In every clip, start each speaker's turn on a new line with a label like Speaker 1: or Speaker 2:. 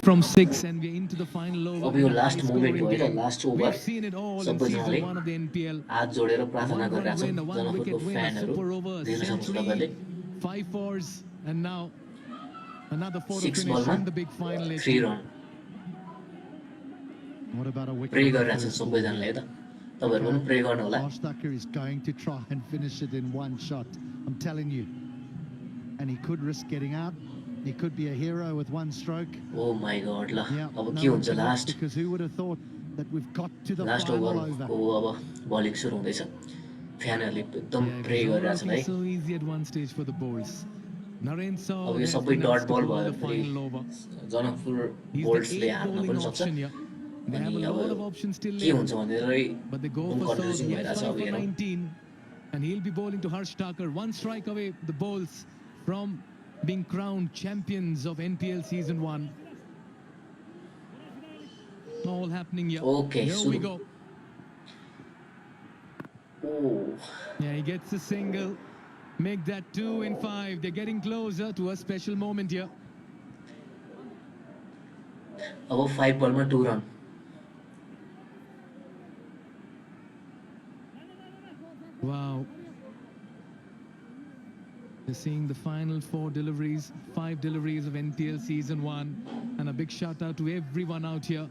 Speaker 1: from 6 and we're into the final over.
Speaker 2: अब यो last moment हो हैन last over
Speaker 1: We've seen it all in
Speaker 2: सबैजनाले
Speaker 1: season 1 of the NPL.
Speaker 2: हात जोडेर प्रार्थना
Speaker 1: One run
Speaker 2: गरिरहेछन्
Speaker 1: win, a one
Speaker 2: जनकपुरको
Speaker 1: wicket win, a
Speaker 2: फ्यानहरु
Speaker 1: super over, a
Speaker 2: देख्न सक्नुहुन्छ
Speaker 1: century,
Speaker 2: तपाईले
Speaker 1: 5 fours, and now another four to
Speaker 2: 6
Speaker 1: finish
Speaker 2: बलमा
Speaker 1: in the big final.
Speaker 2: 3 run
Speaker 3: What about a wicket?
Speaker 2: Pray गरिरहेछन् सबैजनाले है त तपाईहरु पनि प्रे गर्नु होला
Speaker 3: Ostaker is going to try and finish it in one shot. I'm telling you. And he could risk getting out. He could be a hero with one stroke.
Speaker 2: Oh my God ल
Speaker 3: Yeah,
Speaker 2: अब
Speaker 3: no
Speaker 2: के
Speaker 3: one
Speaker 2: हुन्छ
Speaker 3: can look,
Speaker 2: last
Speaker 3: because who would have thought that we've got to the
Speaker 2: last
Speaker 3: final
Speaker 2: ओभरको
Speaker 3: over.
Speaker 2: अब bowling सुरु हुँदैछ फ्यानहरुले एकदम
Speaker 1: Yeah,
Speaker 2: pray
Speaker 1: it was all
Speaker 2: गरिरहेछन् है
Speaker 1: looking so easy at one stage for the bowls. Naren saw
Speaker 2: अब यो
Speaker 1: has
Speaker 2: सबै
Speaker 1: been
Speaker 2: डट
Speaker 1: asked to
Speaker 2: बल
Speaker 1: bowl
Speaker 2: भयो
Speaker 1: the
Speaker 2: फेरि
Speaker 1: final over.
Speaker 2: Janakpur
Speaker 1: He's the
Speaker 2: बोल्ड्सले
Speaker 1: 8th
Speaker 2: horn
Speaker 1: bowling
Speaker 2: पनि सक्छ
Speaker 1: option here. They have
Speaker 2: अनि
Speaker 1: a
Speaker 2: अब
Speaker 1: lot of options still
Speaker 2: के
Speaker 1: left,
Speaker 2: हुन्छ भनेरै
Speaker 1: but they go
Speaker 2: एकदम
Speaker 1: for Saud.
Speaker 2: Confusing
Speaker 1: He has
Speaker 2: भइरहेछ
Speaker 1: 5
Speaker 2: अब
Speaker 1: for
Speaker 2: हेरौँ
Speaker 1: 19, and he'll be bowling to Harsh Thakur. One strike away, the bowls from being crowned champions of NPL Season 1. All happening here.
Speaker 2: Okay,
Speaker 1: here
Speaker 2: so
Speaker 1: we go.
Speaker 2: O
Speaker 1: Yeah, he gets a single. Make that 2 in 5. They're getting closer to a special moment here.
Speaker 2: अब 5 बलमा 2 run
Speaker 1: Wow. We're seeing the final 4 deliveries, 5 deliveries of NPL Season 1. And a big shout out to everyone out here.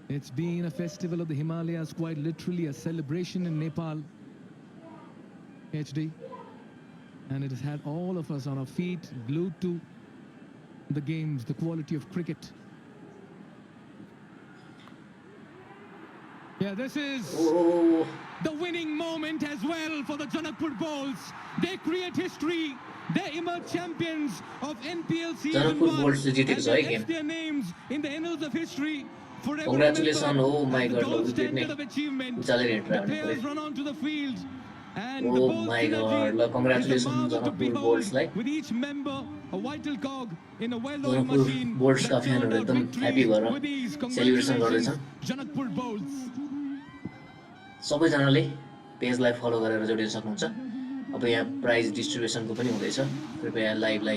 Speaker 1: It's been a festival of the Himalayas, quite literally a celebration in Nepal. HD. And it has had all of us on our feet, glued to the games, the quality of cricket. Yeah, this is
Speaker 2: oh
Speaker 1: the winning moment as well for the Janakpur Bulls. They create history. They emerge champions of NPL Season
Speaker 2: Janakpur
Speaker 1: 1.
Speaker 2: Bulls
Speaker 1: And
Speaker 2: जितेको छ
Speaker 1: they
Speaker 2: है
Speaker 1: etch
Speaker 2: game
Speaker 1: their names in the annals of history. Forever
Speaker 2: Congratulations,
Speaker 1: remembered
Speaker 2: oh my
Speaker 1: as the
Speaker 2: God,
Speaker 1: gold
Speaker 2: wicket
Speaker 1: standard
Speaker 2: ने
Speaker 1: of achievement.
Speaker 2: उचालेर
Speaker 1: The
Speaker 2: हेरेर हान्नु
Speaker 1: players
Speaker 2: पर्यो
Speaker 1: run onto the field. And the
Speaker 2: Oh
Speaker 1: Bulls
Speaker 2: my God,
Speaker 1: synergy
Speaker 2: ल
Speaker 1: is a
Speaker 2: congratulations
Speaker 1: marvel to
Speaker 2: Janakpur
Speaker 1: behold,
Speaker 2: Bulls lie
Speaker 1: with each member a vital cog in a well-oiled
Speaker 2: Janakpur
Speaker 1: machine
Speaker 2: Bulls का
Speaker 1: that turned
Speaker 2: फ्यानहरु
Speaker 1: out
Speaker 2: एकदम happy
Speaker 1: victories
Speaker 2: भएर
Speaker 1: with ease.
Speaker 2: Celebration
Speaker 1: Congratulations,
Speaker 2: गर्दैछन्
Speaker 1: Janakpur Bulls.
Speaker 2: सबैजनाले पेजलाई फलो गरेर जोडिन सक्नुहुन्छ अब यहाँ prize डिस्ट्रिब्युसनको पनि हुँदैछ कृपया लाइभलाई